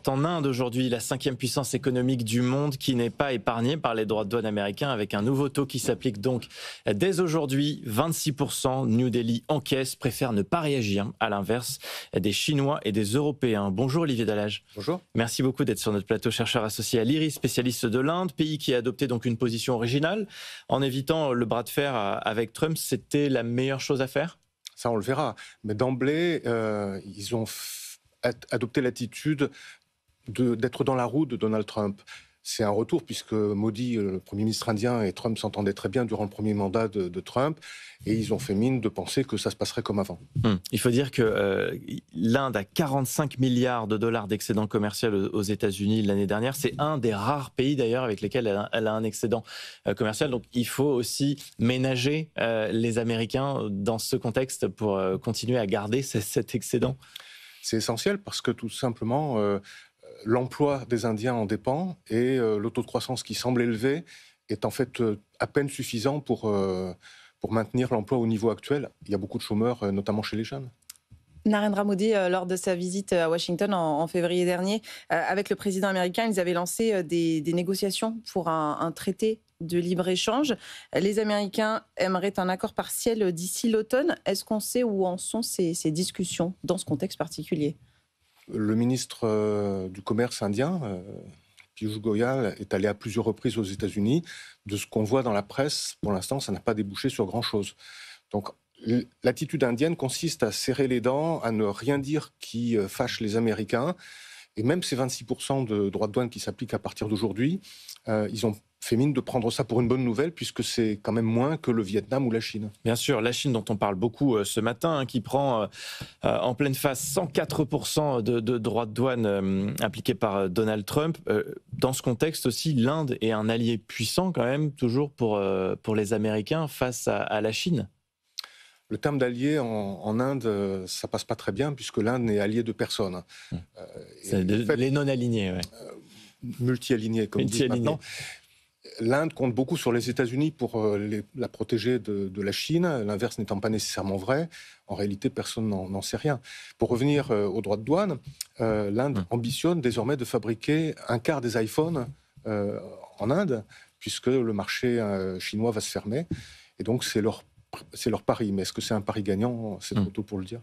sortent en Inde aujourd'hui, la 5e puissance économique du monde qui n'est pas épargnée par les droits de douane américains avec un nouveau taux qui s'applique donc dès aujourd'hui, 26%. New Delhi encaisse, préfère ne pas réagir, à l'inverse des Chinois et des Européens. Bonjour Olivier Dallage. Bonjour. Merci beaucoup d'être sur notre plateau, chercheur associé à l'IRIS, spécialiste de l'Inde, pays qui a adopté donc une position originale en évitant le bras de fer avec Trump. C'était la meilleure chose à faire ? Ça, on le verra. Mais d'emblée, ils ont adopté l'attitude d'être dans la roue de Donald Trump. C'est un retour puisque Modi, le Premier ministre indien, et Trump s'entendaient très bien durant le premier mandat de Trump, et ils ont fait mine de penser que ça se passerait comme avant. Il faut dire que l'Inde a 45 milliards de dollars d'excédent commercial aux États-Unis l'année dernière. C'est un des rares pays d'ailleurs avec lesquels elle a un excédent commercial. Donc il faut aussi ménager les Américains dans ce contexte pour continuer à garder cet excédent. C'est essentiel parce que tout simplement, l'emploi des Indiens en dépend et le taux de croissance qui semble élevé est en fait à peine suffisant pour maintenir l'emploi au niveau actuel. Il y a beaucoup de chômeurs, notamment chez les jeunes. Narendra Modi, lors de sa visite à Washington en février dernier, avec le président américain, ils avaient lancé des négociations pour un traité de libre-échange. Les Américains aimeraient un accord partiel d'ici l'automne. Est-ce qu'on sait où en sont ces discussions dans ce contexte particulier ? Le ministre du Commerce indien, Piyush Goyal, est allé à plusieurs reprises aux États-Unis. De ce qu'on voit dans la presse, pour l'instant, ça n'a pas débouché sur grand-chose. Donc, l'attitude indienne consiste à serrer les dents, à ne rien dire qui fâche les Américains. Et même ces 26% de droits de douane qui s'appliquent à partir d'aujourd'hui, ils ont fait mine de prendre ça pour une bonne nouvelle, puisque c'est quand même moins que le Vietnam ou la Chine. Bien sûr, la Chine dont on parle beaucoup ce matin, qui prend en pleine face 104% de droits de douane appliqués par Donald Trump. Dans ce contexte aussi, l'Inde est un allié puissant quand même, toujours pour les Américains face à la Chine. Le terme d'allié en Inde, ça passe pas très bien, puisque l'Inde n'est alliée de personne. C'est les non-alignés, ouais. Multi-alignés, comme ils disent maintenant. L'Inde compte beaucoup sur les États-Unis pour la protéger de la Chine, l'inverse n'étant pas nécessairement vrai. En réalité, personne n'en sait rien. Pour revenir aux droits de douane, l'Inde ambitionne désormais de fabriquer un quart des iPhones en Inde, puisque le marché chinois va se fermer. Et donc, c'est leur pari. Mais est-ce que c'est un pari gagnant ? C'est trop tôt pour le dire.